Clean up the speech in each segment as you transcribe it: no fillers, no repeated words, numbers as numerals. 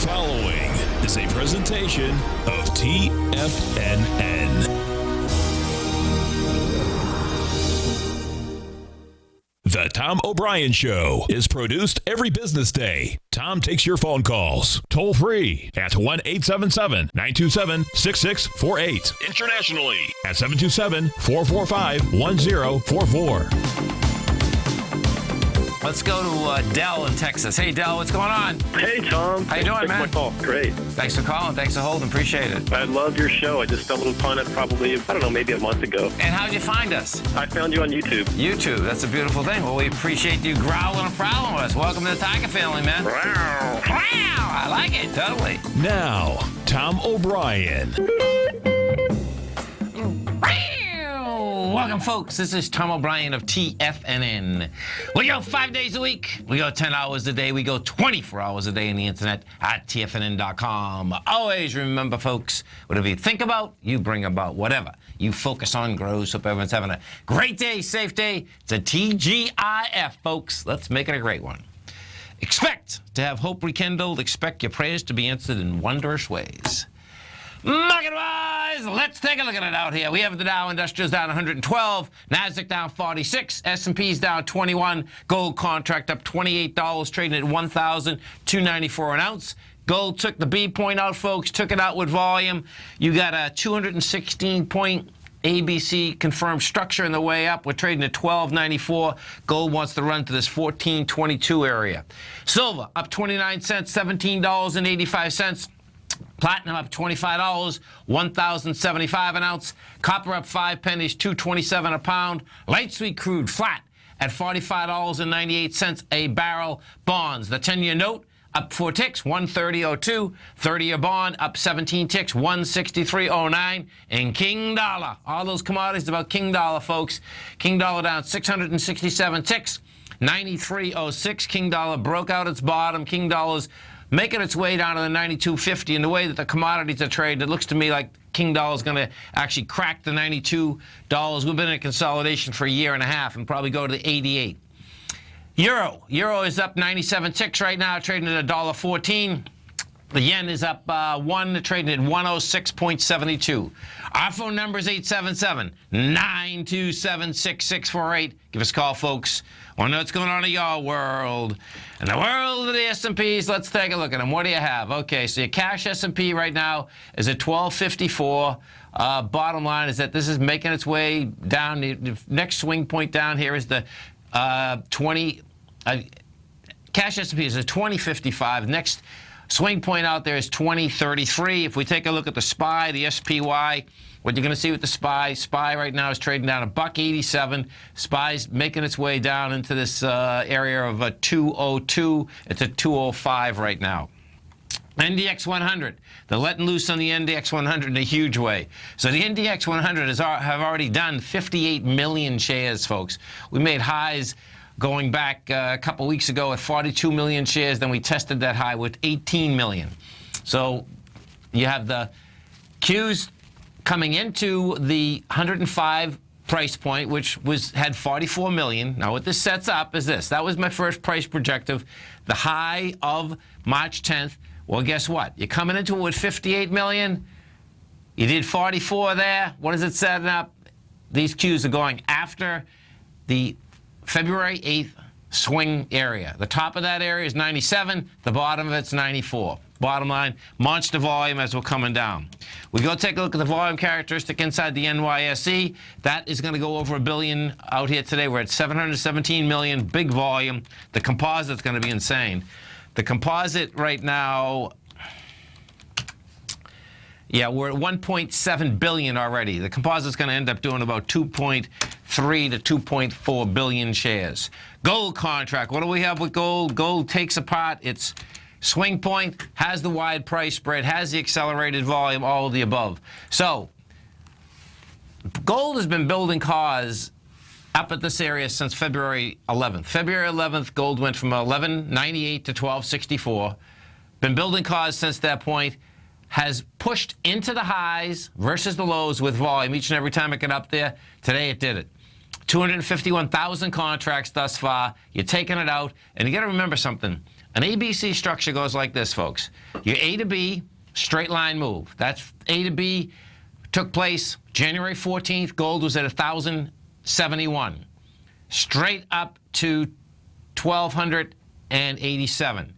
following is a presentation of TFNN. The Tom O'Brien Show is produced every business day. Tom takes your phone calls toll free at 1-877-927-6648. Internationally at 727-445-1044. Let's go to Dell in Texas. Hey, Dell, what's going on? Hey, Tom. How you doing, man? My call. Great. Thanks for calling. Thanks for holding. Appreciate it. I love your show. I just stumbled upon it probably, maybe a month ago. And how'd you find us? I found you on YouTube. YouTube. That's a beautiful thing. Well, we appreciate you growling and prowling with us. Welcome to the Tiger family, man. Wow. I like it. Totally. Now, Tom O'Brien. Welcome, folks. This is Tom O'Brien of TFNN. We go 5 days a week. We go 10 hours a day. We go 24 hours a day on the internet at TFNN.com. Always remember, folks, whatever you think about, you bring about. Whatever you focus on grows. Hope everyone's having a great day, safe day. It's a TGIF, folks. Let's make it a great one. Expect to have hope rekindled. Expect your prayers to be answered in wondrous ways. Market-wise, let's take a look at it out here. We have the Dow Industrials down 112, NASDAQ down 46, S&P's down 21, gold contract up $28, trading at $1,294 an ounce. Gold took the B point out, folks, took it out with volume. You got a 216-point ABC confirmed structure in the way up. We're trading at $12.94. Gold wants to run to this $14.22 area. Silver up 29 cents, $17.85. Platinum up $25, $1,075 an ounce. Copper up 5 pennies, $2.27 a pound. Light sweet crude flat at $45.98 a barrel. Bonds, the 10-year note up 4 ticks, 130.02. 30-year bond up 17 ticks, 163.09. And King Dollar, all those commodities about King Dollar, folks. King Dollar down 667 ticks, 93.06. King Dollar broke out its bottom. King Dollar's making its way down to the 92.50. And the way that the commodities are traded, it looks to me like King Dollar is going to actually crack the $92. We've been in consolidation for a year and a half and probably go to the 88. Euro is up 97 ticks right now, trading at $1.14. The yen is up 1, trading at 106.72. Our phone number is 877-927-6648. Give us a call, folks. Want to know what's going on in your world. In the world of the S&Ps, let's take a look at them. What do you have? Okay, so your cash S&P right now is at 1254. Bottom line is that this is making its way down. The next swing point down here is the 20. Cash S&P is at 2055. Next swing point out there is 2033. If we take a look at the SPY, the SPY, what you're going to see with the SPY right now is trading down $1.87. SPY's making its way down into this area of a 202. It's at 205 right now. NDX 100. They're letting loose on the NDX 100 in a huge way. So the NDX 100 have already done 58 million shares, folks. We made highs going back a couple weeks ago at 42 million shares. Then we tested that high with 18 million. So you have the Qs coming into the 105 price point, which had 44 million. Now what this sets up is this. That was my first price projective, the high of March 10th. Well, guess what? You're coming into it with 58 million. You did 44 there. What is it setting up? These Qs are going after the February 8th swing area. The top of that area is 97. The bottom of it's 94. Bottom line, monster volume as we're coming down. We go take a look at the volume characteristic inside the NYSE. That is going to go over 1 billion out here today. We're at 717 million, big volume. The composite's going to be insane. The composite right now, yeah, we're at 1.7 billion already. The composite's going to end up doing about 2.3 to 2.4 billion shares. Gold contract. What do we have with gold? Gold takes apart its swing point, has the wide price spread, has the accelerated volume, all of the above. So gold has been building cause up at this area since February 11th. February 11th, gold went from 1198 to 1264. Been building cause since that point. Has pushed into the highs versus the lows with volume each and every time it got up there. Today it did it. 251,000 contracts thus far. You're taking it out. And you got to remember something. An ABC structure goes like this, folks. Your A to B, straight line move. That's A to B took place January 14th. Gold was at 1,071. Straight up to 1,287.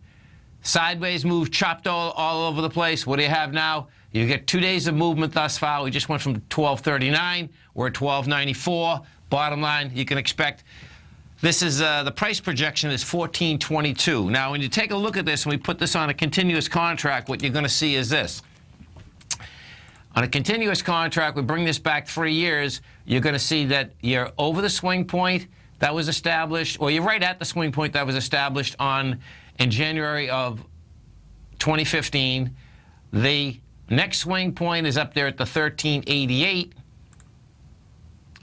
Sideways move, chopped all over the place. What do you have now? You get 2 days of movement thus far. We just went from 1239. We're at 1294. Bottom line, you can expect this is the price projection is 1422. Now, when you take a look at this and we put this on a continuous contract, what you're going to see is this. On a continuous contract, we bring this back 3 years, you're going to see that you're over the swing point that was established, or you're right at the swing point that was established in January of 2015. The next swing point is up there at the 1388.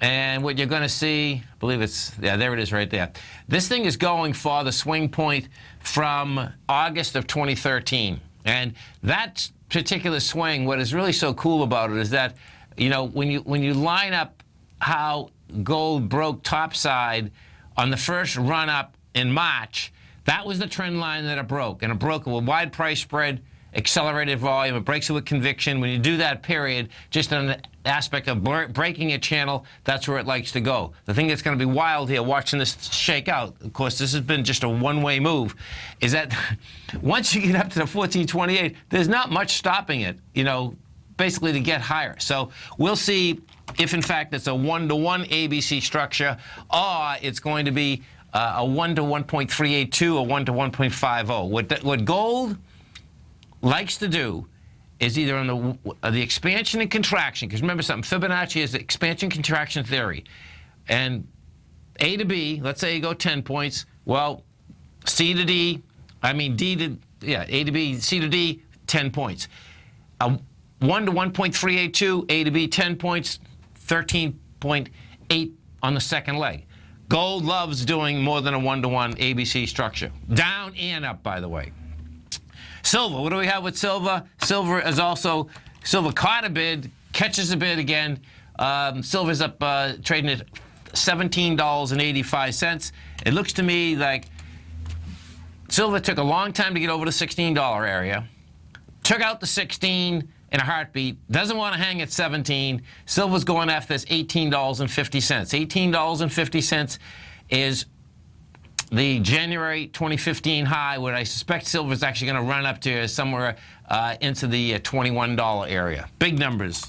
And what you're going to see, I believe it's, yeah, there it is right there. This thing is going for the swing point from August of 2013. And that particular swing, what is really so cool about it is that, you know, when you line up how gold broke topside on the first run up in March, that was the trend line that it broke. And it broke with a wide price spread, accelerated volume. It breaks it with conviction. When you do that period, just an aspect of breaking a channel, that's where it likes to go. The thing that's going to be wild here, watching this shake out, of course, this has been just a one-way move, is that once you get up to the 1428, there's not much stopping it, you know, basically to get higher. So we'll see if, in fact, it's a 1-to-1 ABC structure, or it's going to be a 1 to 1.382 or 1 to 1.50. What gold likes to do is either on the expansion and contraction, because remember something, Fibonacci is the expansion contraction theory. And A to B, let's say you go 10 points, well, C to D, I mean D to, yeah, A to B, C to D, 10 points. 1 to 1.382, A to B, 10 points, 13.8 on the second leg. Gold loves doing more than a 1-to-1 ABC structure. Down and up, by the way. Silver, what do we have with silver? Silver is also, silver caught a bid, catches a bid again. Silver's up trading at $17.85. It looks to me like silver took a long time to get over the $16 area, took out the 16 in a heartbeat, doesn't want to hang at 17. Silver's going after this $18.50. $18.50 is the January 2015 high, where I suspect silver is actually going to run up to somewhere into the $21 area. Big numbers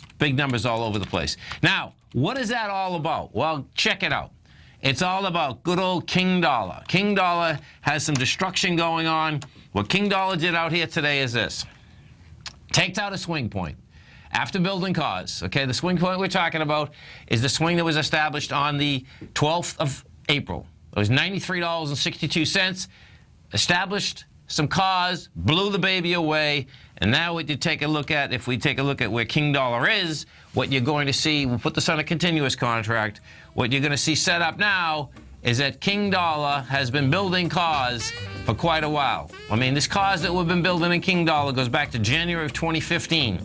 all over the place. Now, what is that all about? Well, check it out. It's all about good old King Dollar. King Dollar has some destruction going on. What King Dollar did out here today is this. Takes out a swing point after building cause. Okay, the swing point we're talking about is the swing that was established on the 12th of April. It was $93.62, established some cause, blew the baby away, and now what you take a look at, if we take a look at where King Dollar is, what you're going to see, we'll put this on a continuous contract, what you're going to see set up now is that King Dollar has been building cause for quite a while. I mean, this cause that we've been building in King Dollar goes back to January of 2015.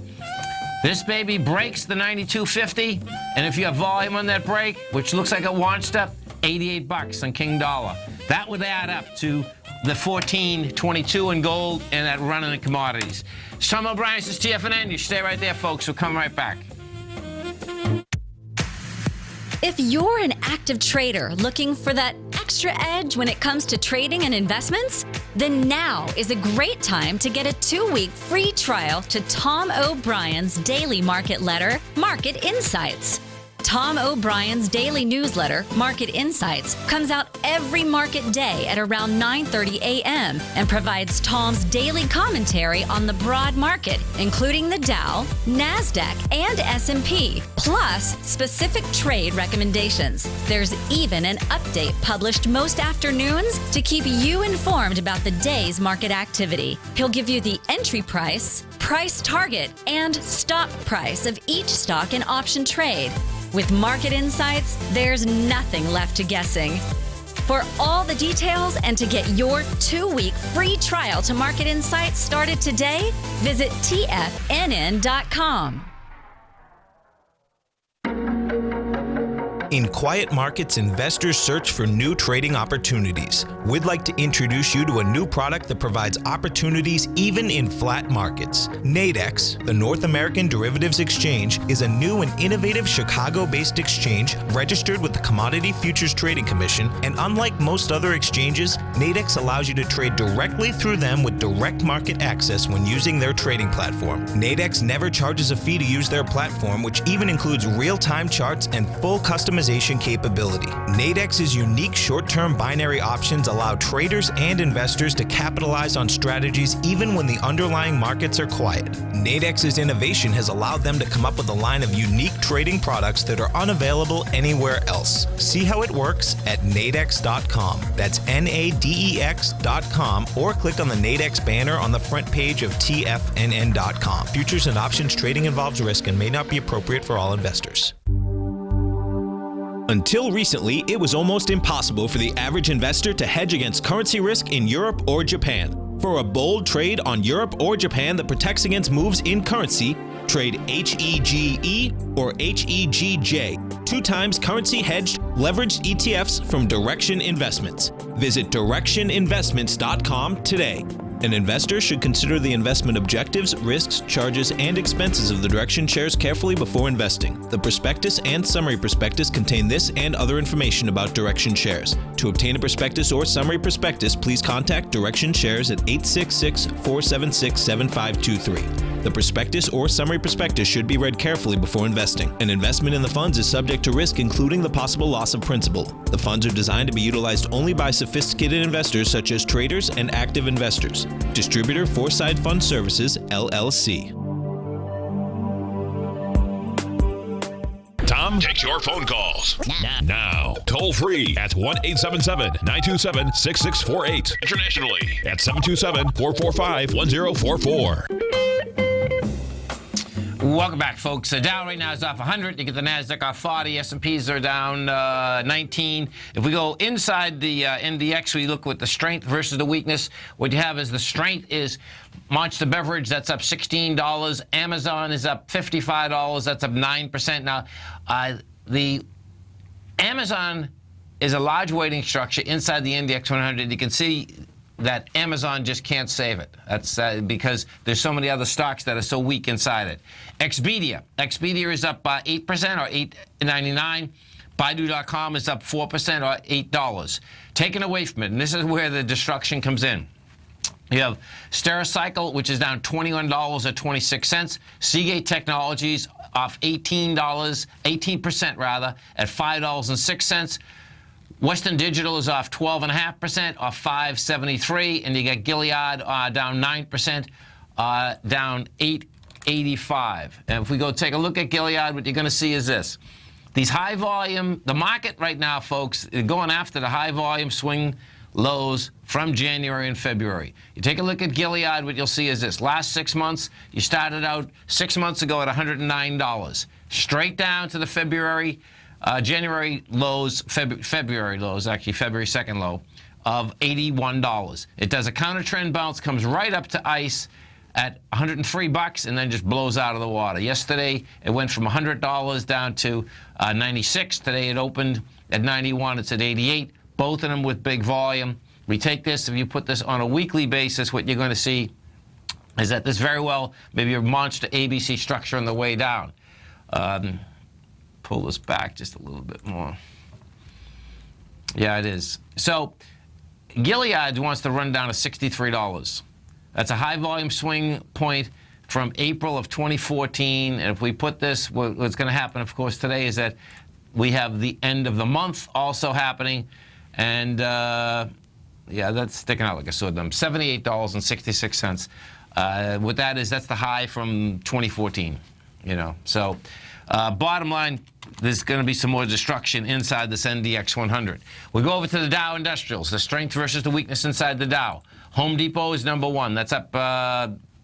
This baby breaks the 92.50, and if you have volume on that break, which looks like it launched up, $88 on King Dollar. That would add up to the 14.22 in gold and that run in the commodities. It's Tom O'Brien, this is TFNN. You stay right there, folks. We'll come right back. If you're an active trader looking for that extra edge when it comes to trading and investments, then now is a great time to get a 2-week free trial to Tom O'Brien's daily market letter, Market Insights. Tom O'Brien's daily newsletter, Market Insights, comes out every market day at around 9:30 a.m. and provides Tom's daily commentary on the broad market, including the Dow, NASDAQ, and S&P, plus specific trade recommendations. There's even an update published most afternoons to keep you informed about the day's market activity. He'll give you the entry price, price target, and stop price of each stock and option trade. With Market Insights, there's nothing left to guessing. For all the details and to get your 2-week free trial to Market Insights started today, visit TFNN.com. In quiet markets, investors search for new trading opportunities. We'd like to introduce you to a new product that provides opportunities even in flat markets. Nadex, the North American Derivatives Exchange, is a new and innovative Chicago-based exchange registered with the Commodity Futures Trading Commission, and unlike most other exchanges, Nadex allows you to trade directly through them with direct market access when using their trading platform. Nadex never charges a fee to use their platform, which even includes real-time charts and full customization capability. Nadex's unique short-term binary options allow traders and investors to capitalize on strategies even when the underlying markets are quiet. Nadex's innovation has allowed them to come up with a line of unique trading products that are unavailable anywhere else. See how it works at nadex.com. That's NADEX.com, or click on the Nadex banner on the front page of TFNN.com. Futures and options trading involves risk and may not be appropriate for all investors. Until recently, it was almost impossible for the average investor to hedge against currency risk in Europe or Japan. For a bold trade on Europe or Japan that protects against moves in currency, trade HEGE or HEGJ, 2 times currency hedged leveraged ETFs from Direction Investments. Visit directioninvestments.com today. An investor should consider the investment objectives, risks, charges, and expenses of the Direction shares carefully before investing. The prospectus and summary prospectus contain this and other information about Direction shares. To obtain a prospectus or summary prospectus, please contact Direction shares at 866-476-7523. The prospectus or summary prospectus should be read carefully before investing. An investment in the funds is subject to risk, including the possible loss of principal. The funds are designed to be utilized only by sophisticated investors such as traders and active investors. Distributor Foreside Fund Services, LLC. Tom takes your phone calls now. Toll free at 1-877-927-6648. Internationally at 727-445-1044. Welcome back, folks. The Dow right now is off 100. You get the NASDAQ off 40. S&Ps are down 19. If we go inside the NDX, we look with the strength versus the weakness. What you have is the strength is Monster Beverage, that's up $16. Amazon is up $55. That's up 9%. Now, the Amazon is a large weighting structure inside the NDX 100. You can see that Amazon just can't save it. That's because there's so many other stocks that are so weak inside it. Expedia is up 8% or $8.99. Baidu.com is up 4% or $8. Taken away from it, and this is where the destruction comes in. You have Stericycle, which is down $21 or 26 cents. Seagate Technologies off 18% rather, at $5.06. Western Digital is off 12.5%, off $5.73, and you got Gilead down 9%, down $8.85. And if we go take a look at Gilead, what you're going to see is this. These high volume, the market right now, folks, is going after the high volume swing lows from January and February. You take a look at Gilead, what you'll see is this. Last 6 months, you started out 6 months ago at $109. Straight down to the January lows, February lows, actually February 2nd low, of $81. It does a counter trend bounce, comes right up to ICE at $103, and then just blows out of the water. Yesterday, it went from $100 down to 96. Today, it opened at 91. It's at 88. Both of them with big volume. We take this, if you put this on a weekly basis, what you're going to see is that this very well maybe a monster ABC structure on the way down. Pull this back just a little bit more. Yeah, it is. So Gilead wants to run down to $63. That's a high volume swing point from April of 2014. And if we put this, what's going to happen, of course, today is that we have the end of the month also happening. And yeah, that's sticking out like a sore thumb. $78.66. What that is, that's the high from 2014. You know, so bottom line, there's going to be some more destruction inside this NDX 100. We go over to the Dow Industrials, the strength versus the weakness inside the Dow. Home Depot is number one. That's up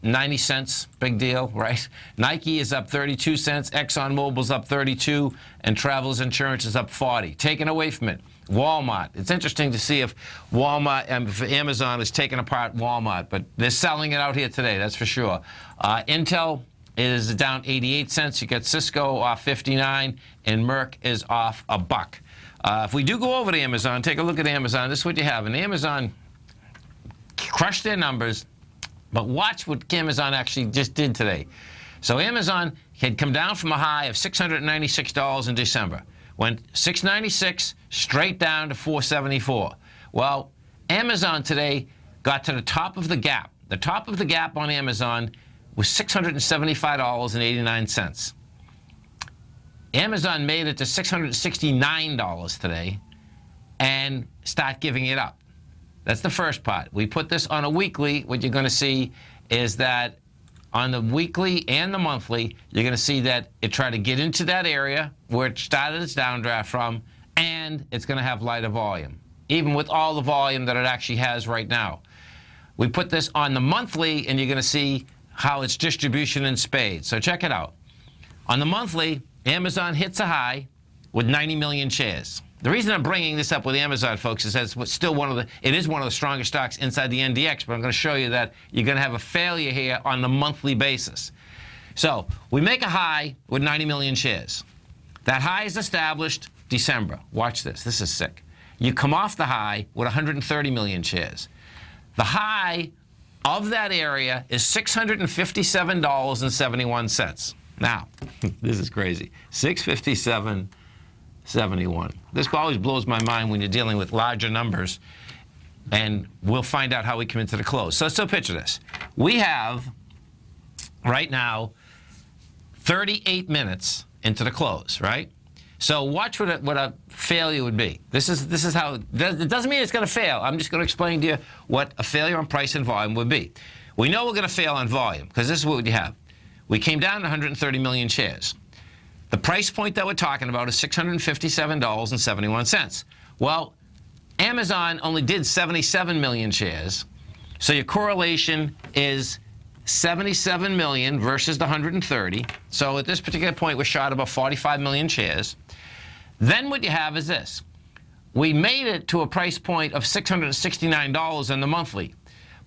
90 cents. Big deal, right? Nike is up 32 cents. ExxonMobil's up 32. And Travelers Insurance is up 40. Taken away from it, Walmart. It's interesting to see if Walmart, if Amazon is taking apart Walmart, but they're selling it out here today, that's for sure. Intel is down 88 cents. You got Cisco off 59, and Merck is off $1. If we do go over to Amazon, take a look at Amazon. This is what you have. And Amazon crushed their numbers, but watch what Amazon actually just did today. So Amazon had come down from a high of $696 in December. Went $696 straight down to $474. Well, Amazon today got to the top of the gap. The top of the gap on Amazon was $675.89. Amazon made it to $669 today and start giving it up. That's the first part. We put this on a weekly. What you're going to see is that on the weekly and the monthly, you're going to see that it tried to get into that area where it started its downdraft from, and it's going to have lighter volume, even with all the volume that it actually has right now. We put this on the monthly, and you're going to see how it's distribution in spades. So check it out. On the monthly, Amazon hits a high with 90 million shares. The reason I'm bringing this up with Amazon, folks, is that it's still it is one of the strongest stocks inside the NDX, but I'm going to show you that you're going to have a failure here on the monthly basis. So we make a high with 90 million shares. That high is established December. Watch this. This is sick. You come off the high with 130 million shares. The high of that area is $657.71. Now, this is crazy. $657.71. This always blows my mind when you're dealing with larger numbers, and we'll find out how we come into the close. So picture this. We have, right now, 38 minutes into the close, right? So watch what a failure would be. This is how, it doesn't mean it's going to fail. I'm just going to explain to you what a failure on price and volume would be. We know we're going to fail on volume, because this is what you have. We came down to 130 million shares. The price point that we're talking about is $657.71. Well, Amazon only did 77 million shares, so your correlation is 77 million versus the 130. So at this particular point, we're short about 45 million shares. Then what you have is this. We made it to a price point of $669 in the monthly,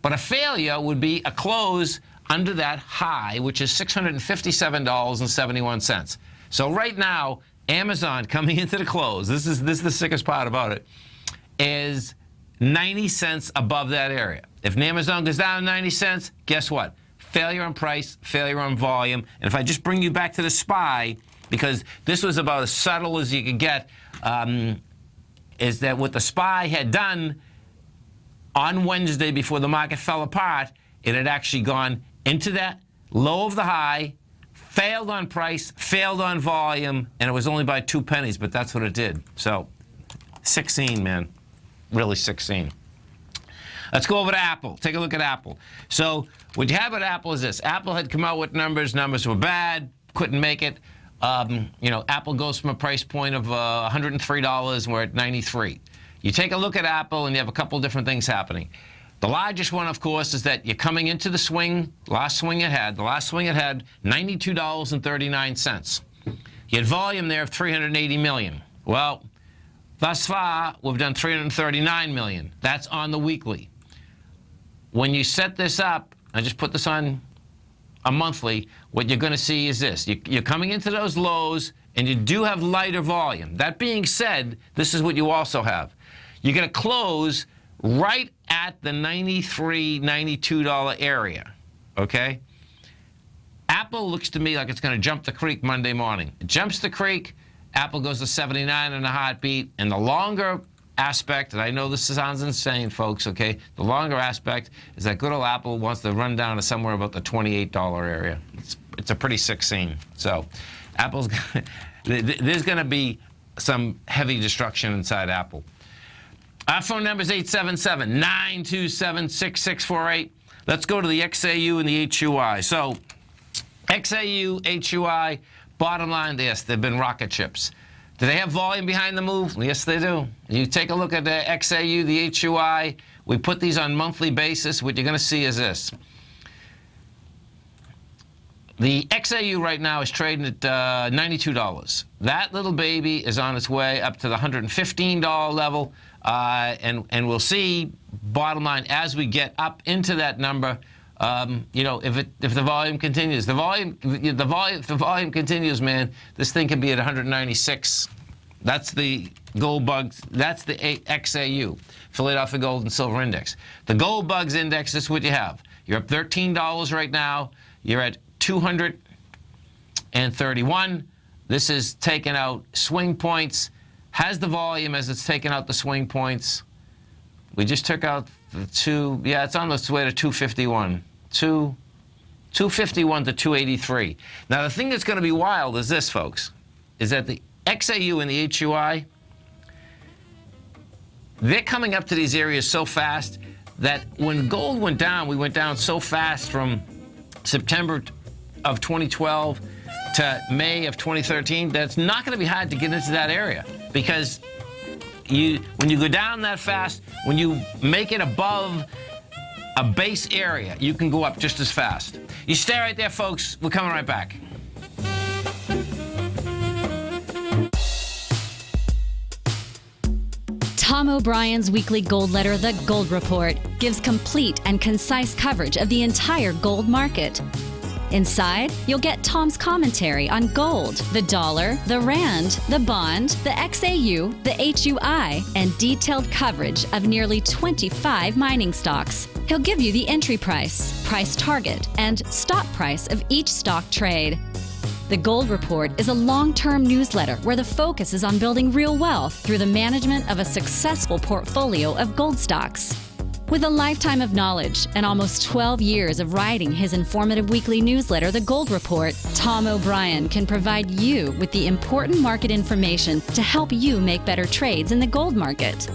but a failure would be a close under that high, which is $657.71. So right now, Amazon coming into the close, this is the sickest part about it, is 90 cents above that area. If Amazon goes down 90 cents, guess what? Failure on price, failure on volume. And if I just bring you back to the SPY, because this was about as subtle as you could get, is that what the SPY had done on Wednesday before the market fell apart, it had actually gone into that low of the high, failed on price, failed on volume, and it was only by 2 pennies, but that's what it did. So 16, man. Really 16. Let's go over to Apple. Take a look at Apple. So what you have at Apple is this. Apple had come out with numbers. Numbers were bad. Couldn't make it. Apple goes from a price point of $103, and we're at 93. You take a look at Apple, and you have a couple different things happening. The largest one, of course, is that you're coming into the swing. The last swing it had $92.39. You had volume there of 380 million. Well, thus far, we've done 339 million. That's on the weekly. When you set this up, I just put this on a monthly, what you're going to see is this. You're coming into those lows, and you do have lighter volume. That being said, this is what you also have. You're going to close right at the $93, $92 area, okay? Apple looks to me like it's going to jump the creek Monday morning. It jumps the creek, Apple goes to 79 in a heartbeat, and the longer aspect, and I know this sounds insane, folks, okay? The longer aspect is that good old Apple wants to run down to somewhere about the $28 area. It's a pretty sick scene. So Apple's there's going to be some heavy destruction inside Apple. Our phone number is 877-927-6648. Let's go to the XAU and the HUI. So XAU, HUI, bottom line, yes, they've been rocket ships. Do they have volume behind the move? Yes, they do. You take a look at the XAU, the HUI. We put these on monthly basis. What you're going to see is this. The XAU right now is trading at $92. That little baby is on its way up to the $115 level. And we'll see, bottom line, as we get up into that number, If the volume continues, if the volume continues, man, this thing can be at 196. That's the gold bugs. That's the XAU, Philadelphia Gold and Silver Index. The gold bugs index. This is what you have. You're up $13 right now. You're at 231. This is taking out swing points. Has the volume as it's taking out the swing points. We just took out the two. Yeah, it's on its way to 251. 251 to 283. Now, the thing that's going to be wild is this, folks, is that the XAU and the HUI, they're coming up to these areas so fast that when gold went down, we went down so fast from September of 2012 to May of 2013, that it's not going to be hard to get into that area, because when you go down that fast, when you make it above a base area, you can go up just as fast. You stay right there, folks. We're coming right back. Tom O'Brien's weekly gold letter, The Gold Report, gives complete and concise coverage of the entire gold market. Inside, you'll get Tom's commentary on gold, the dollar, the rand, the bond, the XAU, the HUI, and detailed coverage of nearly 25 mining stocks. He'll give you the entry price, price target, and stop price of each stock trade. The Gold Report is a long-term newsletter where the focus is on building real wealth through the management of a successful portfolio of gold stocks. With a lifetime of knowledge and almost 12 years of writing his informative weekly newsletter, The Gold Report, Tom O'Brien can provide you with the important market information to help you make better trades in the gold market.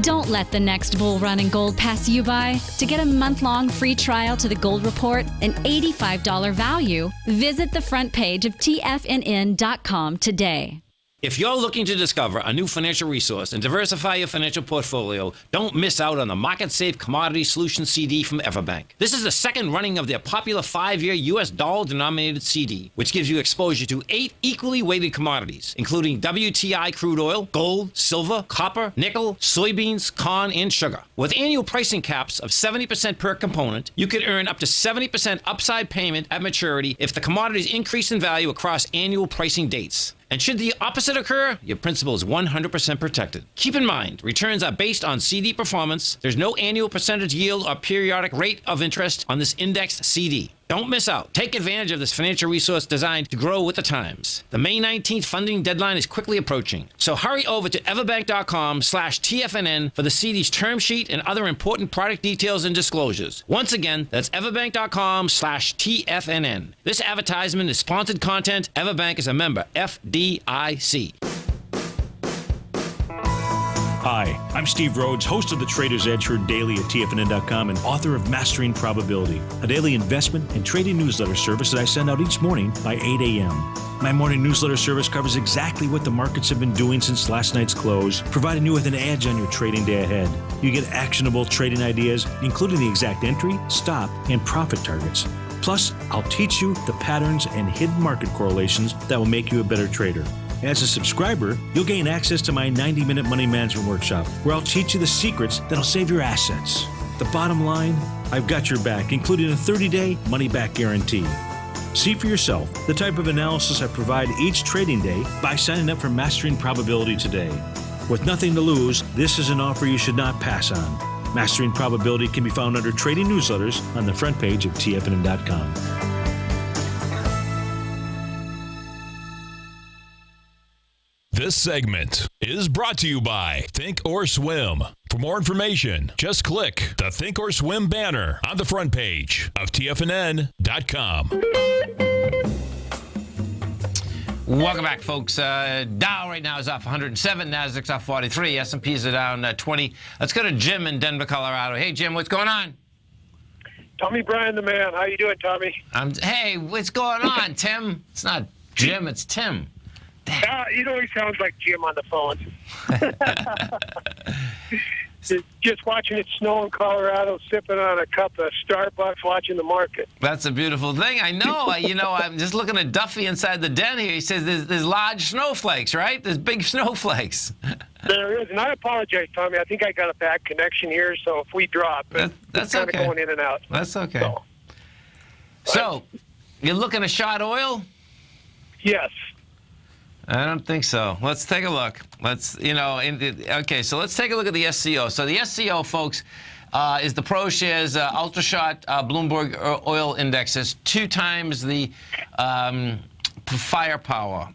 Don't let the next bull run in gold pass you by. To get a month-long free trial to The Gold Report, an $85 value, visit the front page of TFNN.com today. If you're looking to discover a new financial resource and diversify your financial portfolio, don't miss out on the Market Safe Commodity Solution CD from Everbank. This is the second running of their popular 5-year U.S. dollar-denominated CD, which gives you exposure to 8 equally weighted commodities, including WTI crude oil, gold, silver, copper, nickel, soybeans, corn, and sugar. With annual pricing caps of 70% per component, you could earn up to 70% upside payment at maturity if the commodities increase in value across annual pricing dates. And should the opposite occur, your principal is 100% protected. Keep in mind, returns are based on CD performance. There's no annual percentage yield or periodic rate of interest on this indexed CD. Don't miss out. Take advantage of this financial resource designed to grow with the times. The May 19th funding deadline is quickly approaching. So hurry over to everbank.com/TFNN for the CD's term sheet and other important product details and disclosures. Once again, that's everbank.com/TFNN. This advertisement is sponsored content. Everbank is a member FDIC. Hi, I'm Steve Rhodes, host of the Trader's Edge heard daily at TFNN.com and author of Mastering Probability, a daily investment and trading newsletter service that I send out each morning by 8 a.m. My morning newsletter service covers exactly what the markets have been doing since last night's close, providing you with an edge on your trading day ahead. You get actionable trading ideas, including the exact entry, stop, and profit targets. Plus, I'll teach you the patterns and hidden market correlations that will make you a better trader. As a subscriber, you'll gain access to my 90-minute money management workshop, where I'll teach you the secrets that'll save your assets. The bottom line, I've got your back, including a 30-day money-back guarantee. See for yourself the type of analysis I provide each trading day by signing up for Mastering Probability today. With nothing to lose, this is an offer you should not pass on. Mastering Probability can be found under Trading Newsletters on the front page of TFNN.com. This segment is brought to you by Think or Swim. For more information, just click the Think or Swim banner on the front page of TFNN.com. Welcome back, folks. Dow right now is off 107. Nasdaq's off 43. S&Ps are down 20. Let's go to Jim in Denver, Colorado. Hey, Jim, what's going on? Tommy Bryan, the man. How you doing, Tommy? Hey, what's going on, Tim? It's not Jim, it's Tim. You know, he sounds like Jim on the phone. Just watching it snow in Colorado, sipping on a cup of Starbucks, watching the market. That's a beautiful thing. I know. I'm just looking at Duffy inside the den here. He says there's large snowflakes, right? There's big snowflakes. There is, and I apologize, Tommy. I think I got a bad connection here, so if we drop, that's it's kind okay. of going in and out. That's okay. So, So, you're looking to short oil? Yes. I don't think so. Let's take a look. Okay, so let's take a look at the SCO. So the SCO, folks, is the ProShares Ultra Short Bloomberg Oil Index. It's 2 times the firepower.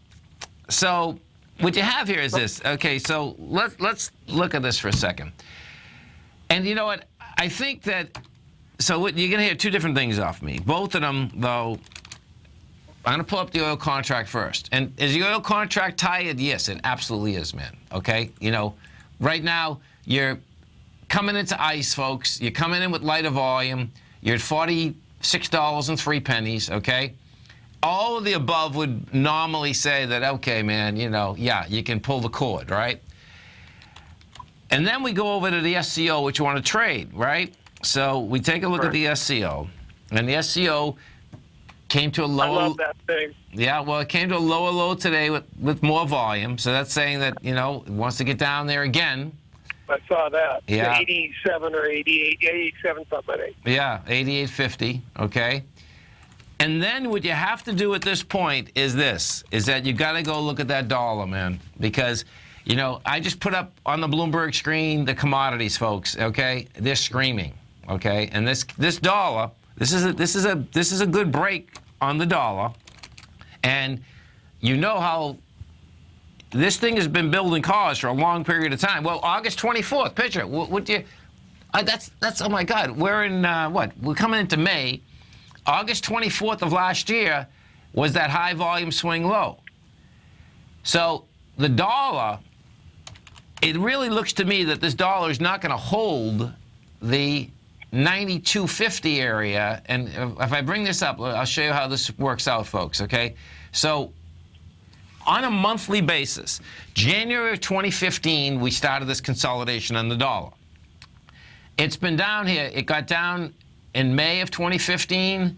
So what you have here is this. Okay, so let's look at this for a second. And you know what? I think that, so what, you're going to hear 2 different things off me. Both of them, though, I'm going to pull up the oil contract first. And is the oil contract tired? Yes, it absolutely is, man. Okay? You know, right now, you're coming into ICE, folks. You're coming in with lighter volume. You're at $46.03, okay? All of the above would normally say that, okay, man, you know, yeah, you can pull the cord, right? And then we go over to the SCO, which you want to trade, right? So we take a look at the SCO. And the SCO came to a lower... I love that thing. Yeah, well, it came to a lower low today with more volume. So that's saying that, you know, it wants to get down there again. I saw that. Yeah. 87 or 88, 87 something, I think. Yeah, 88.50, okay? And then what you have to do at this point is this, is that you got to go look at that dollar, man. Because, you know, I just put up on the Bloomberg screen the commodities, folks, okay? They're screaming, okay? And this dollar, this is a good break on the dollar. And you know how this thing has been building cause for a long period of time. Well, August 24th, picture. What do you? That's oh my God. We're in what? We're coming into May. August 24th of last year was that high volume swing low. So the dollar, it really looks to me that this dollar is not going to hold the 92.50 area. And if I bring this up, I'll show you how this works out, folks, okay? So on a monthly basis, January of 2015, we started this consolidation on the dollar. It's been down here. It got down in May of 2015,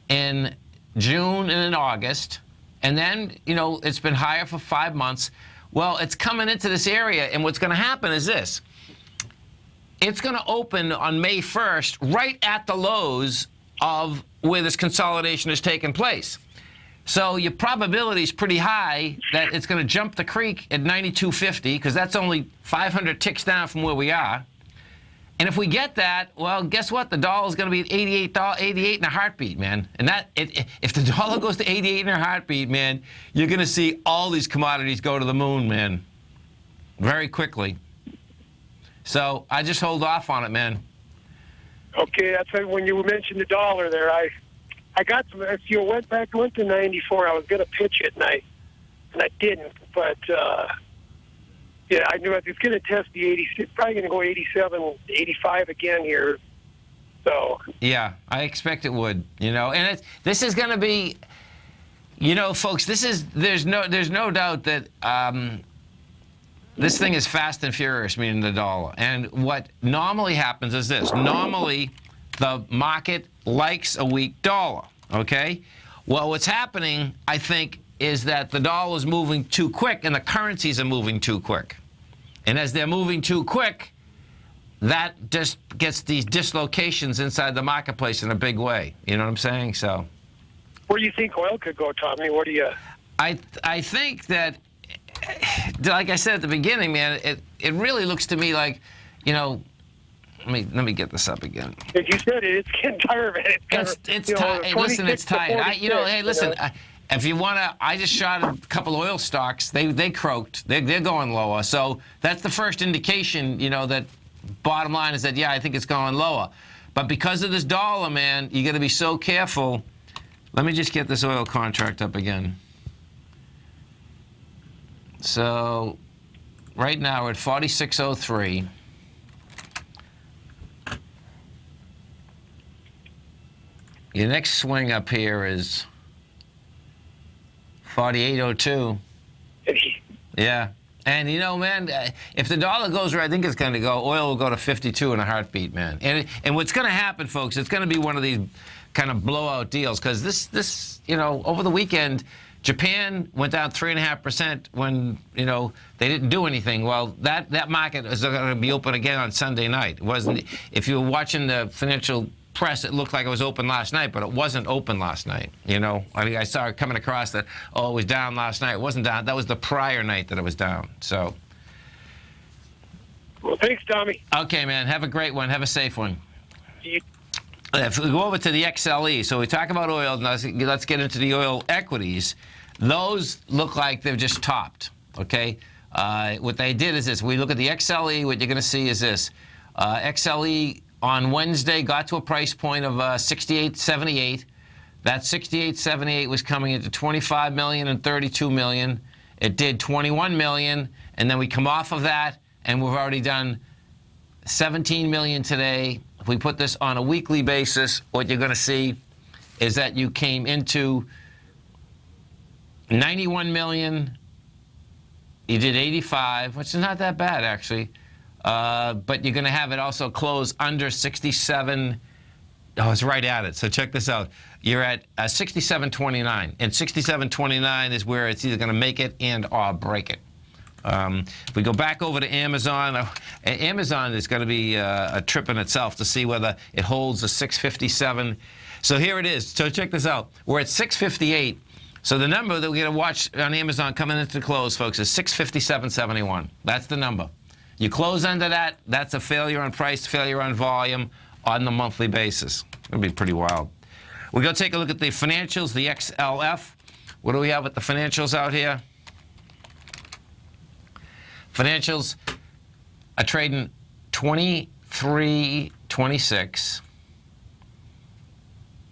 in June, and in August. And then, you know, it's been higher for 5 months. Well, it's coming into this area, and what's going to happen is this. It's going to open on May 1st right at the lows of where this consolidation has taken place. So your probability is pretty high that it's going to jump the creek at 92.50 because that's only 500 ticks down from where we are. And if we get that, well, guess what? The dollar is going to be at 88 in a heartbeat, man. And if the dollar goes to 88 in a heartbeat, man, you're going to see all these commodities go to the moon, man, very quickly. So I just hold off on it, man. Okay, that's when you mentioned the dollar there. I got some. If you went to 94, I was going to pitch it, and I didn't. But yeah, I knew I was going to test the 80. Probably going to go 87, 85 again here. So yeah, I expect it would. You know, and this is going to be, you know, folks. There's no doubt that this thing is fast and furious, meaning the dollar. And what normally happens is this. Normally, the market likes a weak dollar, okay? Well, what's happening, I think, is that the dollar is moving too quick and the currencies are moving too quick. And as they're moving too quick, that just gets these dislocations inside the marketplace in a big way. You know what I'm saying? So, where do you think oil could go, Tommy? What do you? I think that, like I said at the beginning, man, it really looks to me like, you know, let me get this up again. As you said, it's getting tired of it. It's tired. Hey, listen, it's tired. Hey, listen. If you want to, I just shot a couple oil stocks. They croaked. They're going lower. So that's the first indication, you know, that bottom line is that, yeah, I think it's going lower. But because of this dollar, man, you got to be so careful. Let me just get this oil contract up again. So right now we're at 46.03. Your next swing up here is 48.02. Yeah. And, you know, man, if the dollar goes where I think it's going to go, oil will go to 52 in a heartbeat, man. And what's going to happen, folks, it's going to be one of these kind of blowout deals because this, you know, over the weekend, Japan went down 3.5% when, you know, they didn't do anything. Well, that market is going to be open again on Sunday night. It wasn't. If you were watching the financial press, it looked like it was open last night, but it wasn't open last night. You know, I mean, I saw it coming across that, oh, it was down last night. It wasn't down. That was the prior night that it was down. So. Well, thanks, Tommy. Okay, man. Have a great one. Have a safe one. If we go over to the XLE, so we talk about oil, let's get into the oil equities. Those look like they've just topped, okay? What they did is this. We look at the XLE, what you're going to see is this. XLE on Wednesday got to a price point of 68.78. That 68.78 was coming into 25 million and 32 million. It did 21 million, and then we come off of that, and we've already done 17 million today. If we put this on a weekly basis, what you're going to see is that you came into 91 million. You did 85, which is not that bad, actually. But you're going to have it also close under 67. Oh, it's right at it. So check this out. You're at 67.29. And 67.29 is where it's either going to make it and or break it. If we go back over to Amazon, Amazon is going to be a trip in itself to see whether it holds a 657. So here it is. So check this out. We're at 658. So the number that we're going to watch on Amazon coming into the close, folks, is 657.71. That's the number. You close under that, that's a failure on price, failure on volume on the monthly basis. It'll be pretty wild. We're going to take a look at the financials, the XLF. What do we have with the financials out here? Financials are trading 23.26.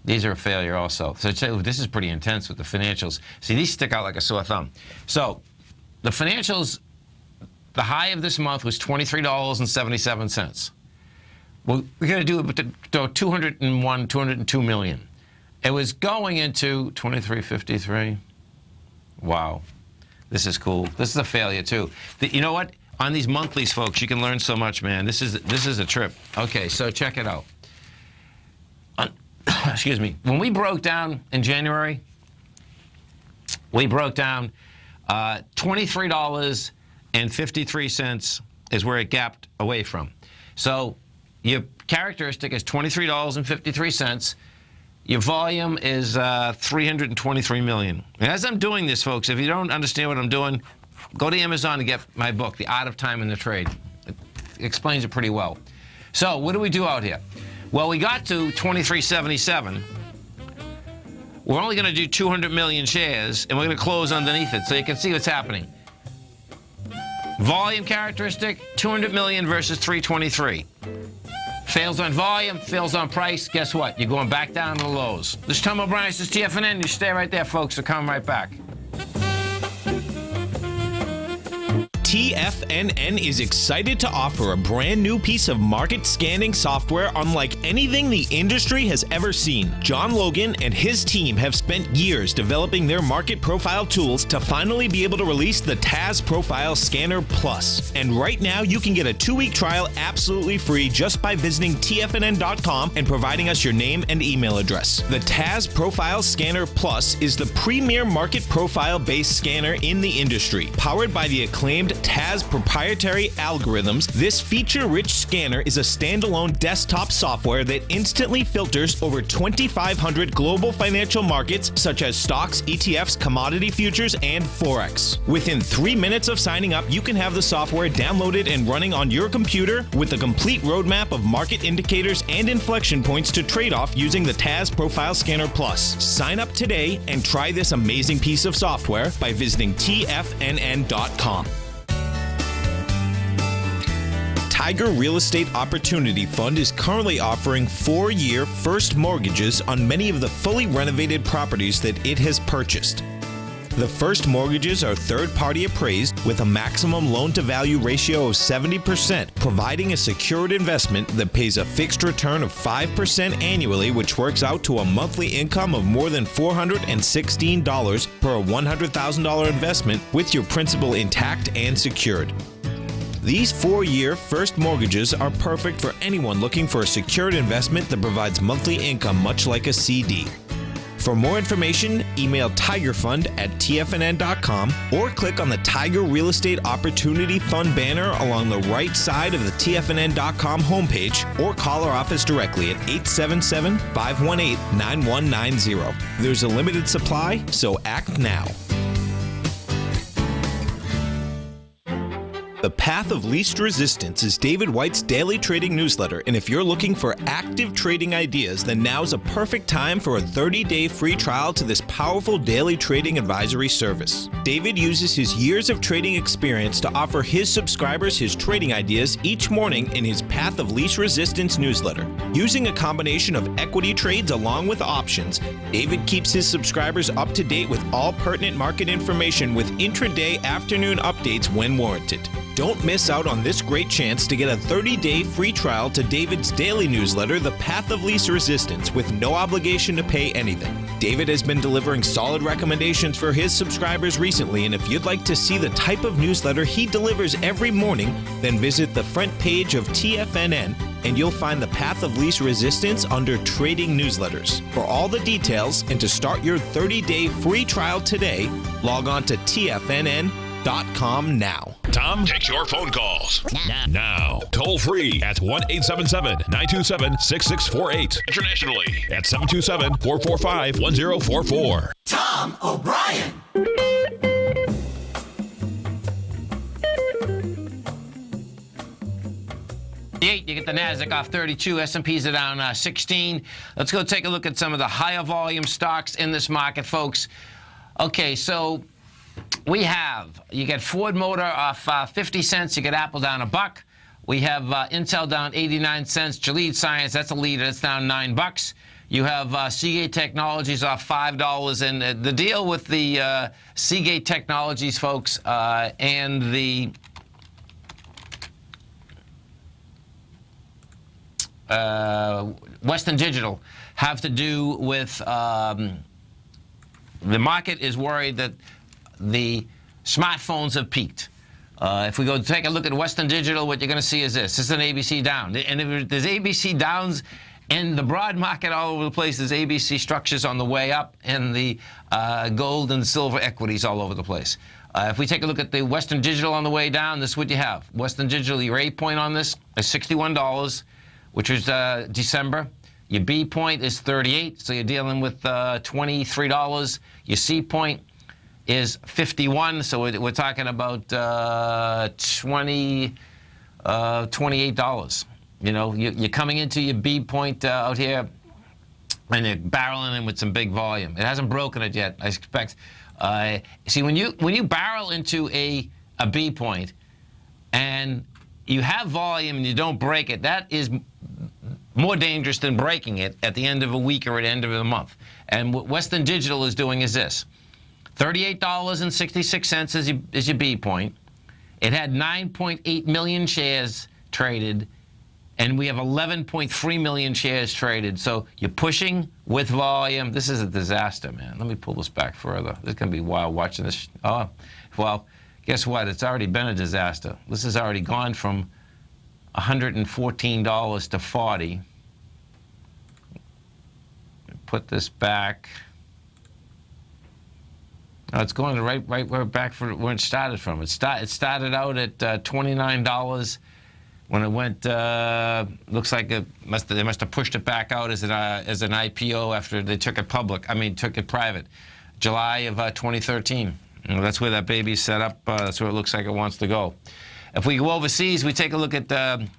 These are a failure also. So this is pretty intense with the financials. See, these stick out like a sore thumb. So the financials, the high of this month was $23.77. Well, we're going to do it with 202 million. It was going into 23.53. Wow. This is cool. This is a failure, too. You know what? On these monthlies, folks, you can learn so much, man. This is a trip. Okay, so check it out. Excuse me. When we broke down in January, we broke down $23.53 is where it gapped away from. So your characteristic is $23.53. Your volume is 323 million. And as I'm doing this, folks, if you don't understand what I'm doing, go to Amazon and get my book, The Art of Time in the Trade. It explains it pretty well. So what do we do out here? Well, we got to 23.77. We're only going to do 200 million shares, and we're going to close underneath it so you can see what's happening. Volume characteristic, 200 million versus 323. Fails on volume, fails on price. Guess what? You're going back down to the lows. This is Tom O'Brien. This is TFNN. You stay right there, folks. We'll come right back. TFNN is excited to offer a brand new piece of market scanning software unlike anything the industry has ever seen. John Logan and his team have spent years developing their market profile tools to finally be able to release the TAS Profile Scanner Plus. And right now, you can get a 2-week trial absolutely free just by visiting TFNN.com and providing us your name and email address. The TAS Profile Scanner Plus is the premier market profile-based scanner in the industry. Powered by the acclaimed TAS proprietary algorithms, this feature-rich scanner is a standalone desktop software that instantly filters over 2,500 global financial markets such as stocks, ETFs, commodity futures, and Forex. Within 3 minutes of signing up, you can have the software downloaded and running on your computer with a complete roadmap of market indicators and inflection points to trade off using the TAS Profile Scanner Plus. Sign up today and try this amazing piece of software by visiting TFNN.com. Tiger Real Estate Opportunity Fund is currently offering 4-year first mortgages on many of the fully renovated properties that it has purchased. The first mortgages are third-party appraised with a maximum loan-to-value ratio of 70%, providing a secured investment that pays a fixed return of 5% annually, which works out to a monthly income of more than $416 per $100,000 investment with your principal intact and secured. These 4-year first mortgages are perfect for anyone looking for a secured investment that provides monthly income much like a CD. For more information, email tigerfund@tfnn.com or click on the Tiger Real Estate Opportunity Fund banner along the right side of the tfnn.com homepage, or call our office directly at 877-518-9190. There's a limited supply, so act now. The Path of Least Resistance is David White's daily trading newsletter, and if you're looking for active trading ideas, then now's a perfect time for a 30-day free trial to this powerful daily trading advisory service. David uses his years of trading experience to offer his subscribers his trading ideas each morning in his Path of Least Resistance newsletter. Using a combination of equity trades along with options, David keeps his subscribers up to date with all pertinent market information with intraday afternoon updates when warranted. Don't miss out on this great chance to get a 30-day free trial to David's daily newsletter, The Path of Least Resistance, with no obligation to pay anything. David has been delivering solid recommendations for his subscribers recently, and if you'd like to see the type of newsletter he delivers every morning, then visit the front page of TFNN and you'll find The Path of Least Resistance under Trading Newsletters. For all the details and to start your 30-day free trial today, log on to TFNN.com now. Tom takes your phone calls now. Toll free at 1-877-927-6648. Internationally at 727-445-1044. Tom O'Brien. You get the Nasdaq off 32. S&Ps are down 16. Let's go take a look at some of the higher volume stocks in this market, folks. Okay, so we have, you get Ford Motor off 50 cents. You get Apple down $1. We have Intel down 89 cents. Gilead Science, that's a leader. It's down $9. You have Seagate Technologies off $5. And the deal with the Seagate Technologies, folks, and the Western Digital have to do with the market is worried that the smartphones have peaked. If we go take a look at Western Digital, what you're going to see is this. This is an ABC down. And if there's ABC downs in the broad market all over the place, there's ABC structures on the way up and the gold and silver equities all over the place. If we take a look at the Western Digital on the way down, this is what you have. Western Digital, your A point on this is $61, which was December. Your B point is 38, so you're dealing with $23. Your C point is 51, so we're talking about $28. You know, you're coming into your B point out here, and you're barreling in with some big volume. It hasn't broken it yet. I expect. See, when you barrel into a B point, and you have volume and you don't break it, that is more dangerous than breaking it at the end of a week or at the end of the month. And what Western Digital is doing is this. $38.66 is your B point. It had 9.8 million shares traded, and we have 11.3 million shares traded. So you're pushing with volume. This is a disaster, man. Let me pull this back further. This is going to be wild watching this. Oh, well, guess what? It's already been a disaster. This has already gone from $114 to $40. Put this back. No, it's going right where back for where it started from. It started out at $29 when it went. Looks like they must have pushed it back out as an IPO after they took it public. I mean, took it private, July of 2013. You know, that's where that baby's set up. That's where it looks like it wants to go. If we go overseas, we take a look at the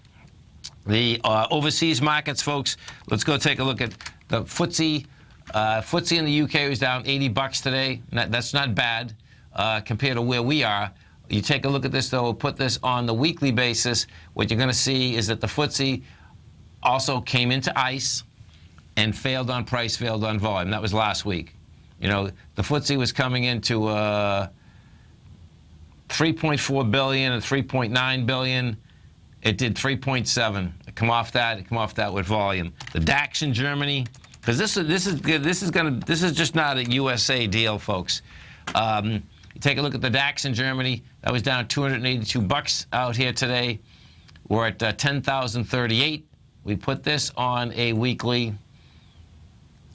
overseas markets, folks. Let's go take a look at the FTSE. FTSE in the UK was down $80 today. That's not bad compared to where we are. You take a look at this, though. We'll put this on the weekly basis. What you're going to see is that the FTSE also came into ICE and failed on price, failed on volume. That was last week. You know, the FTSE was coming into 3.4 billion and 3.9 billion. It did 3.7. Come off that with volume. The DAX in Germany, because this is just not a USA deal, folks. You take a look at the DAX in Germany. That was down $282 out here today. We're at 10,038. We put this on a weekly.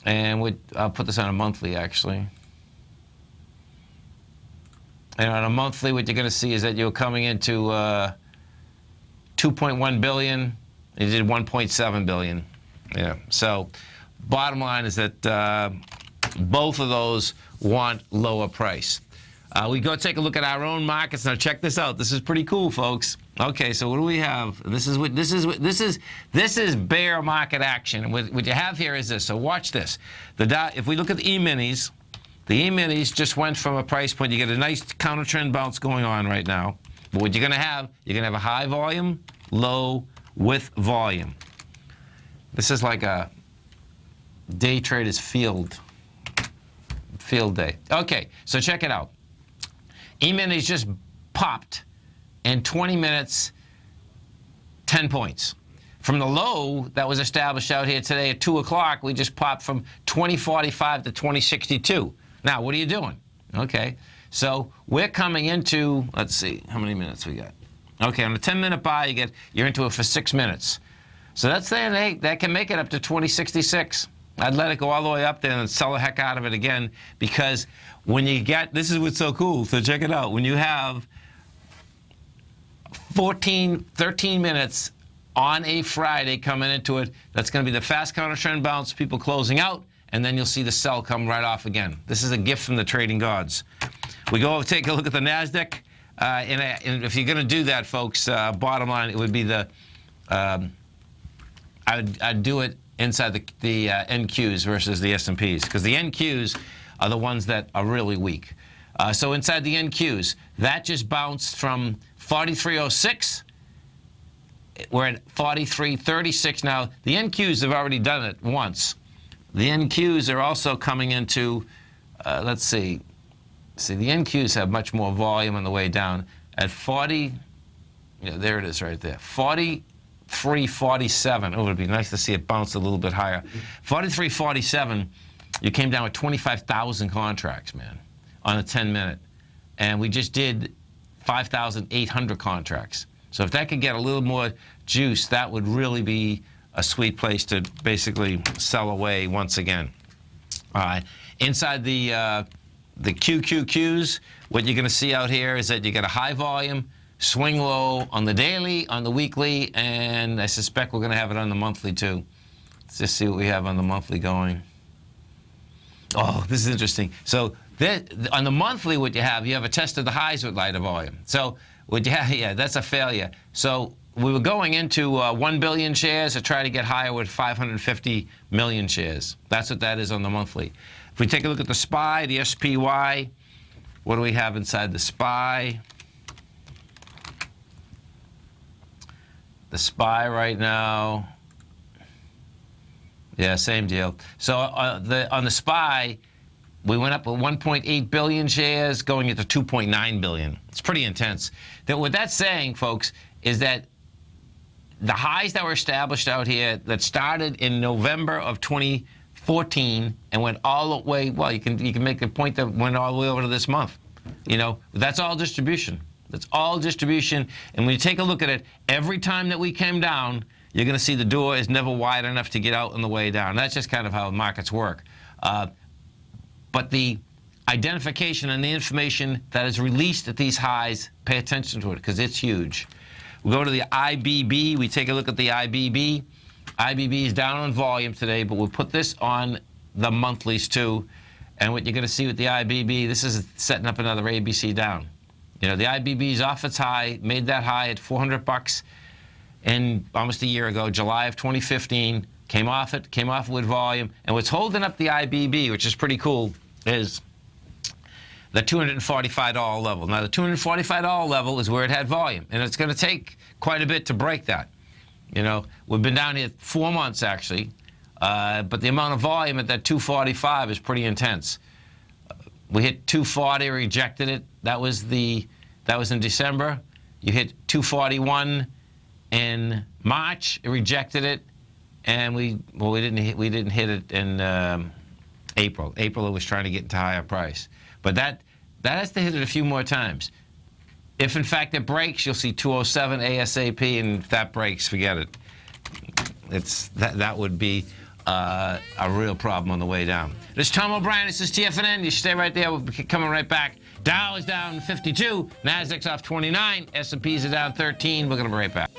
And I'll put this on a monthly, actually. And on a monthly, what you're going to see is that you're coming into 2.1 billion. You did 1.7 billion. Yeah. So, bottom line is that both of those want lower price. We go take a look at our own markets. Now, check this out. This is pretty cool, folks. Okay, so what do we have? This is bear market action. And what you have here is this. So watch this. If we look at the E-minis. The E-minis just went from a price point. You get a nice counter trend bounce going on right now. But what you're going to have a high volume, low with volume. This is like a day trader's field day. Okay, so check it out. E-minis just popped in 20 minutes, 10 points. From the low that was established out here today at 2 o'clock, we just popped from 2045 to 2062. Now, what are you doing? Okay, so we're coming into, let's see, how many minutes we got? Okay, on a 10-minute buy, you're into it for 6 minutes. So that's saying, hey, that can make it up to 2066. I'd let it go all the way up there and sell the heck out of it again, because when you get, this is what's so cool, so check it out. When you have 13 minutes on a Friday coming into it, that's going to be the fast counter trend bounce, people closing out, and then you'll see the sell come right off again. This is a gift from the trading gods. We go take a look at the NASDAQ, and if you're going to do that, folks, bottom line, it would be I'd do it inside the NQs versus the S&Ps, because the NQs are the ones that are really weak. So inside the NQs, that just bounced from 43.06. We're at 43.36 now. The NQs have already done it once. The NQs are also coming into, let's see. See, the NQs have much more volume on the way down. At 40, yeah, there it is right there. 43.47. Oh, it would be nice to see it bounce a little bit higher. 43.47, you came down with 25,000 contracts, man, on a 10-minute. And we just did 5,800 contracts. So if that could get a little more juice, that would really be a sweet place to basically sell away once again. All right. Inside the QQQs, what you're going to see out here is that you get a high volume, swing low on the daily, on the weekly, and I suspect we're going to have it on the monthly too. Let's just see what we have on the monthly going. Oh, this is interesting. So on the monthly, what you have a test of the highs with lighter volume. So what you have, yeah, that's a failure. So we were going into 1 billion shares to try to get higher with 550 million shares. That's what that is on the monthly. If we take a look at the SPY, the SPY, what do we have inside the SPY? The SPY right now, yeah, same deal. So on the SPY, we went up with 1.8 billion shares, going into 2.9 billion. It's pretty intense. What that's saying, folks, is that the highs that were established out here that started in November of 2014 and went all the way, well, you can make the point that went all the way over to this month. You know, that's all distribution. That's all distribution. And when you take a look at it, every time that we came down, you're going to see the door is never wide enough to get out on the way down. That's just kind of how markets work. But the identification and the information that is released at these highs, pay attention to it, because it's huge. We go to the IBB. We take a look at the IBB. IBB is down on volume today, but we'll put this on the monthlies too. And what you're going to see with the IBB, this is setting up another ABC down. You know, the IBB is off its high, made that high at $400 in almost a year ago, July of 2015. Came off with volume. And what's holding up the IBB, which is pretty cool, is the $245 level. Now, the $245 level is where it had volume, and it's going to take quite a bit to break that. You know, we've been down here 4 months, actually, but the amount of volume at that 245 is pretty intense. We hit 240, rejected it. That was in December. You hit 241 in March, it rejected it, and we didn't hit it in April. April, it was trying to get into higher price, but that has to hit it a few more times. If in fact it breaks, you'll see 207 ASAP, and if that breaks, forget it. That would be a real problem on the way down. This is Tom O'Brien. This is TFNN. You stay right there. We'll be coming right back. Dow is down 52. Nasdaq's off 29. S&Ps are down 13. We're going to be right back.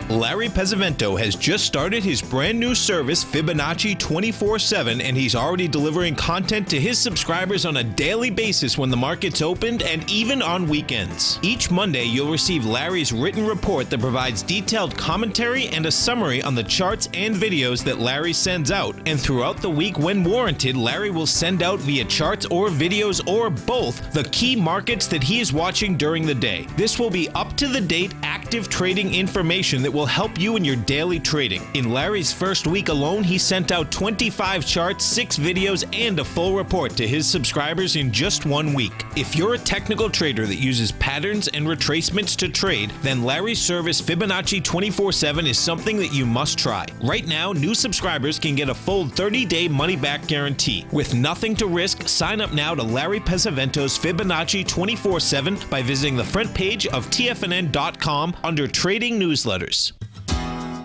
Larry Pesavento has just started his brand new service, Fibonacci 24/7, and he's already delivering content to his subscribers on a daily basis when the market's opened and even on weekends. Each Monday, you'll receive Larry's written report that provides detailed commentary and a summary on the charts and videos that Larry sends out. And throughout the week, when warranted, Larry will send out via charts or videos or both the key markets that he is watching during the day. This will be up-to-the-date, active trading information that will help you in your daily trading. In Larry's first week alone, he sent out 25 charts, 6 videos, and a full report to his subscribers in just 1 week. If you're a technical trader that uses patterns and retracements to trade, then Larry's service Fibonacci 24/7 is something that you must try. Right now, new subscribers can get a full 30-day money-back guarantee. With nothing to risk, sign up now to Larry Pesavento's Fibonacci 24/7 by visiting the front page of TFNN.com under Trading Newsletters.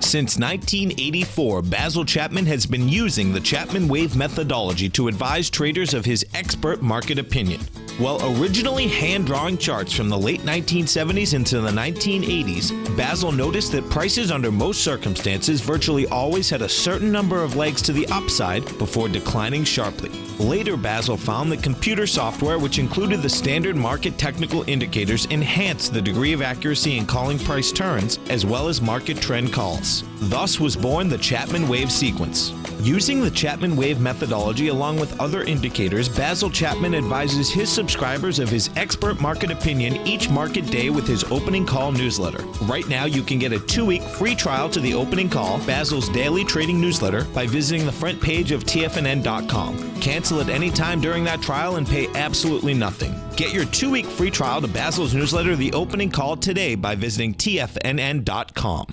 Since 1984, Basil Chapman has been using the Chapman Wave methodology to advise traders of his expert market opinion. While originally hand-drawing charts from the late 1970s into the 1980s, Basil noticed that prices under most circumstances virtually always had a certain number of legs to the upside before declining sharply. Later, Basil found that computer software, which included the standard market technical indicators, enhanced the degree of accuracy in calling price turns, as well as market trend calls. Thus was born the Chapman Wave sequence. Using the Chapman Wave methodology along with other indicators, Basil Chapman advises his subscribers of his expert market opinion each market day with his opening call newsletter. Right now, you can get a 2-week free trial to the opening call, Basil's daily trading newsletter, by visiting the front page of TFNN.com. Cancel at any time during that trial and pay absolutely nothing. Get your 2-week free trial to Basil's newsletter, The Opening Call, today by visiting TFNN.com.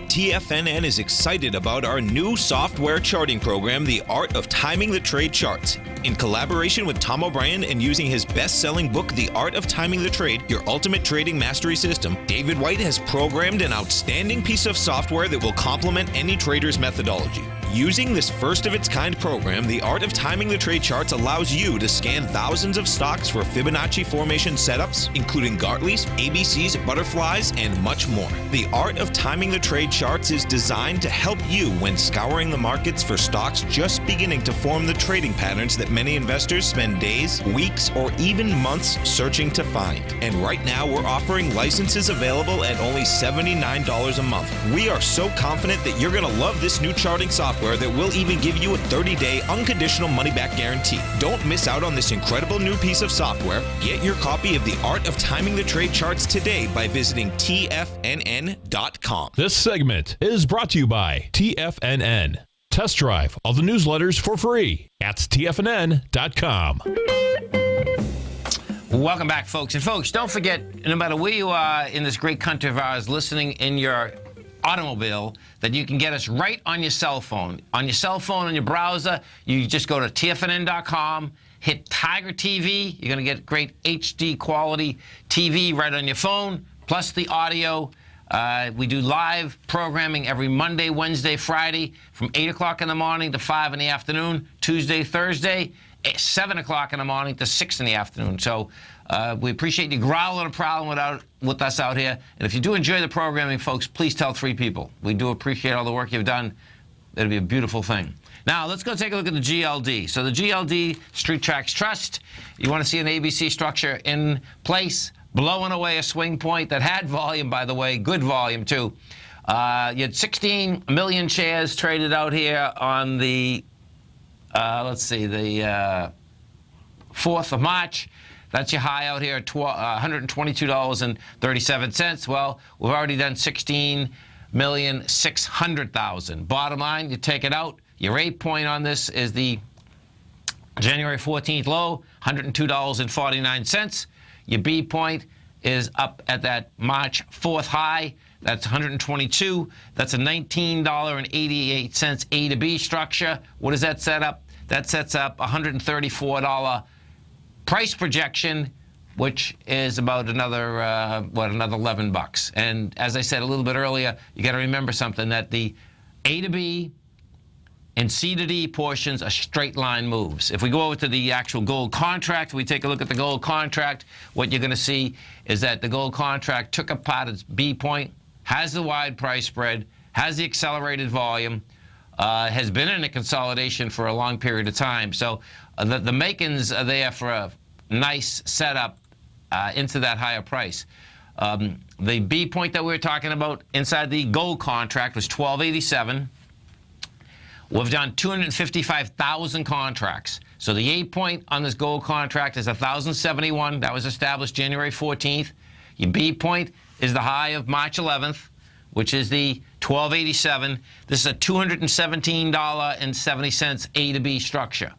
TFNN is excited about our new software charting program, The Art of Timing the Trade Charts. In collaboration with Tom O'Brien and using his best-selling book, The Art of Timing the Trade, Your Ultimate Trading Mastery System, David White has programmed an outstanding piece of software that will complement any trader's methodology. Using this first-of-its-kind program, The Art of Timing the Trade Charts allows you to scan thousands of stocks for Fibonacci formation setups, including Gartley's, ABC's, butterflies, and much more. The Art of Timing the Trade Charts is designed to help you when scouring the markets for stocks just beginning to form the trading patterns that many investors spend days, weeks, or even months searching to find. And right now, we're offering licenses available at only $79 a month. We are so confident that you're going to love this new charting software that will even give you a 30-day unconditional money-back guarantee. Don't miss out on this incredible new piece of software. Get your copy of The Art of Timing the Trade Charts today by visiting TFNN.com. This segment is brought to you by TFNN. Test drive all the newsletters for free at TFNN.com. Welcome back, folks. And folks, don't forget, no matter where you are in this great country of ours, listening in your automobile, that you can get us right on your cell phone. On your cell phone, on your browser, you just go to TFNN.com, hit Tiger TV. You're going to get great HD quality TV right on your phone, plus the audio. We do live programming every Monday, Wednesday, Friday from 8 o'clock in the morning to 5 in the afternoon, Tuesday, Thursday, 7 o'clock in the morning to 6 in the afternoon. So we appreciate you growling and prowling with us out here. And if you do enjoy the programming, folks, please tell 3 people. We do appreciate all the work you've done. It'll be a beautiful thing. Now, let's go take a look at the GLD. So the GLD, Street Tracks Trust, you want to see an ABC structure in place, blowing away a swing point that had volume, by the way, good volume, too. You had 16 million shares traded out here on the, let's see, the 4th of March. That's your high out here at $122.37. Well, we've already done 16,600,000. Bottom line, you take it out. Your A point on this is the January 14th low, $102.49. Your B point is up at that March 4th high. That's 122. That's a $19.88 A to B structure. What does that set up? that sets up $134 price projection, which is about another another $11. And as I said a little bit earlier, you got to remember something, that the A to B and C to D portions are straight line moves. If we go over to the actual gold contract, we take a look at the gold contract, what you're going to see is that the gold contract took apart its B point, has the wide price spread, has the accelerated volume, has been in a consolidation for a long period of time. So the makings are there for a nice setup into that higher price. The B point that we were talking about inside the gold contract was 1287. We've done 255,000 contracts. So the A point on this gold contract is 1,071. That was established January 14th. Your B point is the high of March 11th, which is the 1287. This is a $217.70 A to B structure.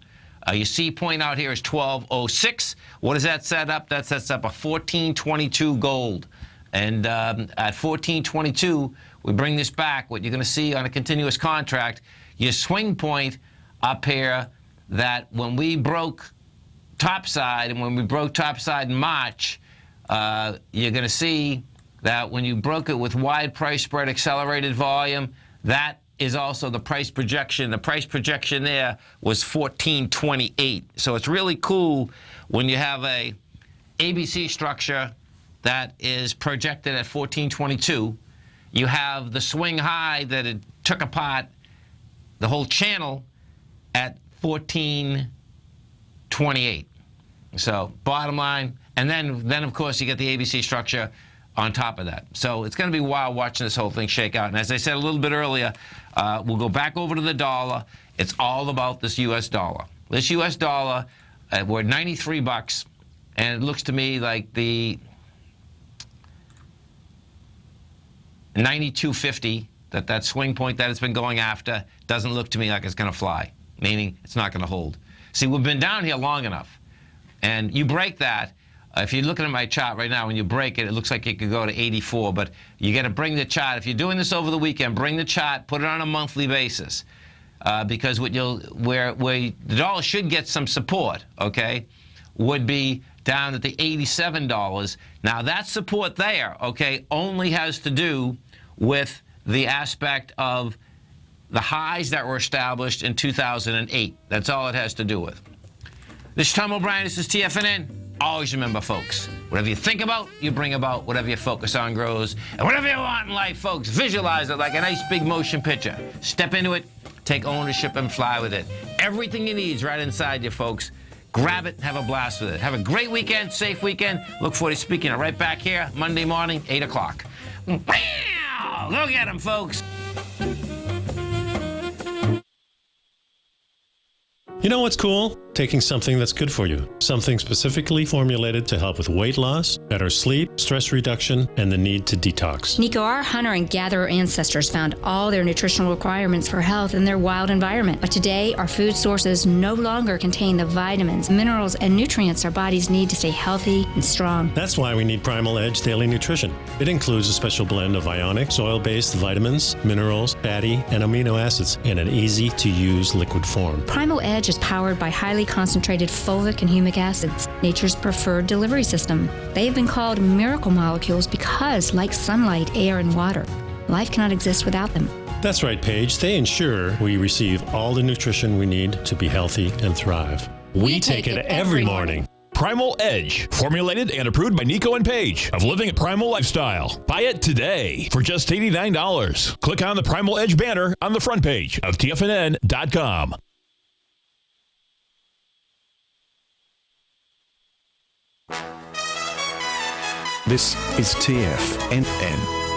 Your C point out here is 1206. What does that set up? That sets up a 1422 gold. And at 1422, we bring this back. What you're going to see on a continuous contract, your swing point up here, that when we broke topside, and when we broke topside in March, you're going to see that when you broke it with wide price spread, accelerated volume, that is also the price projection. The price projection there was 1428. So it's really cool when you have a ABC structure that is projected at 1422. You have the swing high that it took apart the whole channel at 1428. So bottom line, and then of course you get the ABC structure on top of that. So it's going to be wild watching this whole thing shake out. And as I said a little bit earlier, we'll go back over to the dollar. It's all about this U.S. dollar. This U.S. dollar, we're at $93, and it looks to me like the 92.50, that swing point that it's been going after, doesn't look to me like it's going to fly, meaning it's not going to hold. See, we've been down here long enough, and you break that. If you're looking at my chart right now, when you break it, it looks like it could go to 84, but you got to bring the chart. If you're doing this over the weekend, bring the chart, put it on a monthly basis, because where the dollar should get some support, okay, would be down at the $87. Now that support there, okay, only has to do with the aspect of the highs that were established in 2008. That's all it has to do with. This is Tom O'Brien. This is TFNN. Always remember, folks, whatever you think about, you bring about. Whatever you focus on grows. And whatever you want in life, folks, visualize it like a nice big motion picture. Step into it, take ownership, and fly with it. Everything you need is right inside you, folks. Grab it and have a blast with it. Have a great weekend, safe weekend. Look forward to speaking it right back here Monday morning, 8 o'clock. Wow! Go get 'em, folks. You know what's cool? Taking something that's good for you. Something specifically formulated to help with weight loss, better sleep, stress reduction, and the need to detox. Nico, our hunter and gatherer ancestors found all their nutritional requirements for health in their wild environment. But today, our food sources no longer contain the vitamins, minerals, and nutrients our bodies need to stay healthy and strong. That's why we need Primal Edge Daily Nutrition. It includes a special blend of ionic, soil-based vitamins, minerals, fatty, and amino acids in an easy-to-use liquid form. Primal Edge is powered by highly concentrated fulvic and humic acids, nature's preferred delivery system. They've been called miracle molecules because, like sunlight, air, and water, life cannot exist without them. That's right, Paige. They ensure we receive all the nutrition we need to be healthy and thrive. We take it every morning. Primal Edge, formulated and approved by Nico and Paige of Living a Primal Lifestyle. Buy it today for just $89. Click on the Primal Edge banner on the front page of TFNN.com. This is TFNN.